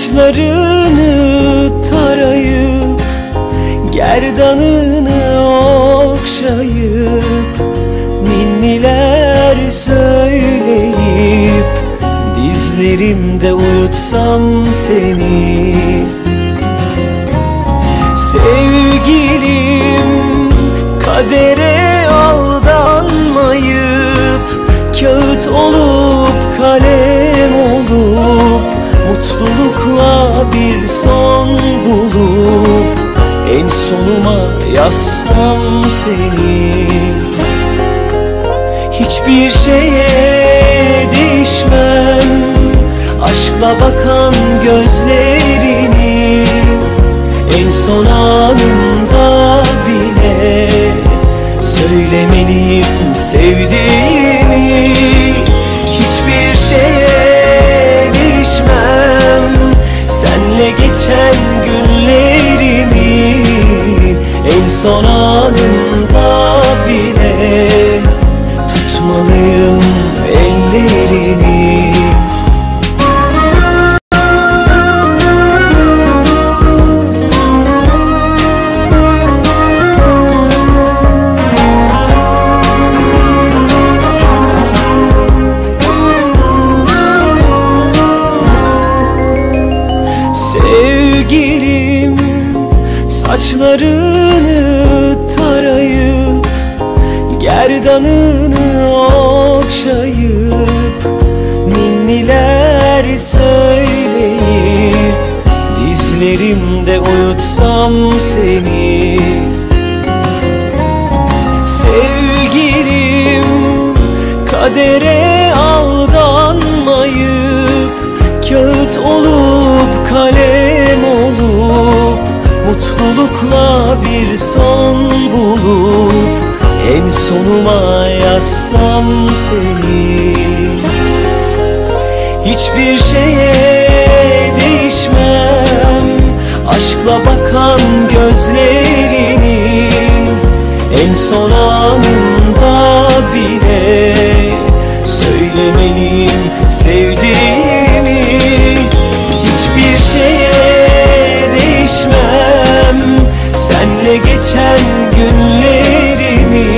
Saçlarını tarayıp, gerdanını okşayıp, ninniler söyleyip, dizlerimde uyutsam seni. Sevgilim, kadere aldanmayıp, kağıt olup kalem olup, mutlulukla bir son bulup, en sonuma yazsam seni. Hiçbir şeye değişmem, aşkla bakan gözlerini, en son anımda bile söylemeliyim sevdiğimi. Hiçbir şeye değişmem, senle geçen günlerimi, en son anımda bile tutmalıyım ellerini. Sevgilim, saçlarını tarayıp, gerdanını okşayıp, ninniler söyleyip, dizlerimde uyutsam seni. Sevgilim, kadere aldanmayıp, kağıt olup kalem olup, mutlulukla bir son bulup, en sonuma yazsam seni. Hiçbir şeye değişmem, aşkla bakan gözlerini, en son anımda bile söylemeliyim sevdiğimi. Hiçbir şeye değişmem, senle geçen günlerimi,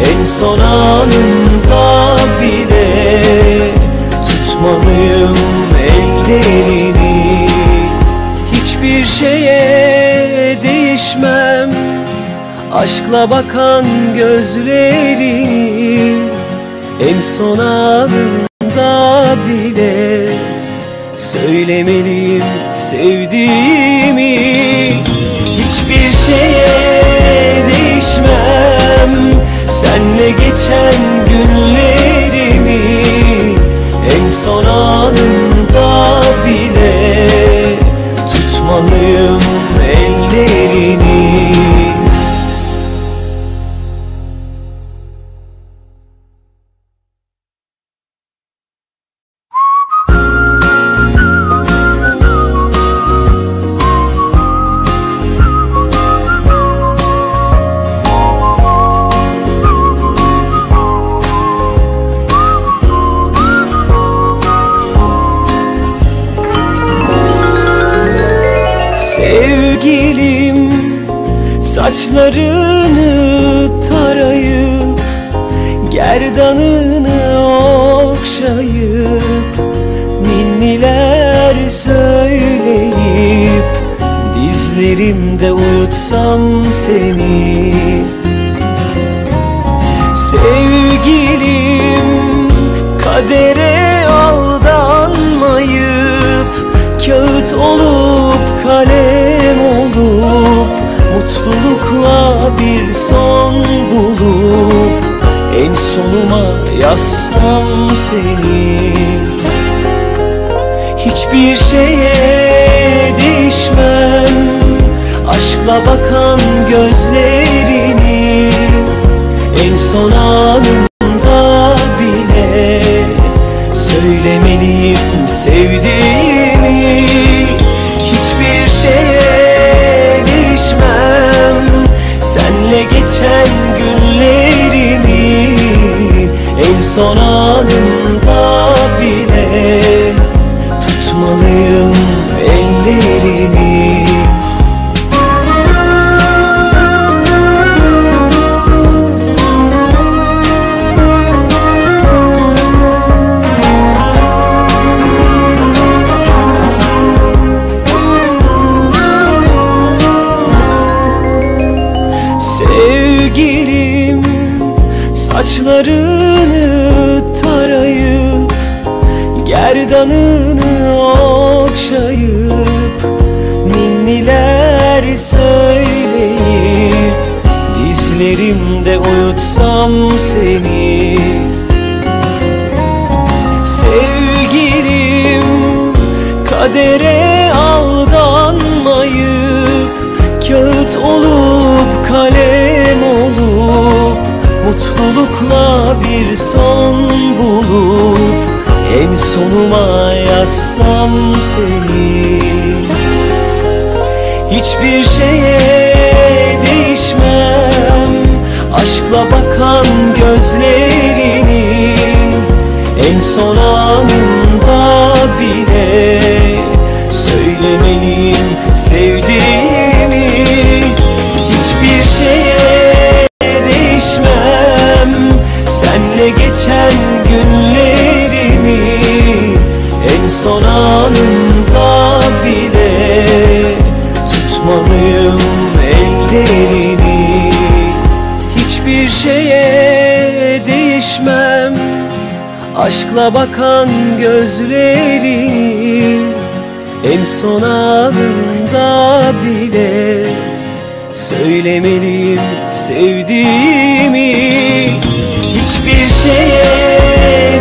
en son anımda bile tutmalıyım ellerini. Hiçbir şeye değişmem, aşkla bakan gözlerini, en son anımda bile söylemeliyim sevdiğimi. Hiçbir şeye değişmem, senle geçen günlerimi, en son anımda bile tutmalıyım ellerini. Sevgilim, saçlarını tarayıp, gerdanını okşayıp, ninniler söyleyip, dizlerimde uyutsam seni. Sevgilim, kadere aldanmayıp, kağıt olup kalem olup, mutlulukla bir son bulup, en sonuma yazsam seni. Hiçbir şeye değişmem, aşkla bakan gözlerini, en son anımda bile söylemeliyim sevdiğimi. Hiçbir şeye değişmem, senle geçen günlerimi, en son anımda bile tutmalıyım Sevgilim, saçlarını tarayıp gerdanını okşayıp ninniler söyleyip dizlerimde uyutsam seni. Sevgilim, kadere aldanmayıp kağıt olup kalem olup mutlulukla bir son bulup en sonuma yazsam seni. Hiçbir şeye değişmem, aşkla bakan gözlerini en son anında bile söylemeliyim sevdiğimi. Hiçbir şeye değişmem, senle geçen günlerimi en son anında bile tutmalıyım ellerini. Hiçbir şeye değişmem, aşkla bakan gözlerini en son anında bile söylemeliyim sevdiğimi. Hiçbir şeye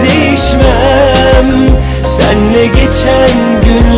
değişmem, senle geçen gün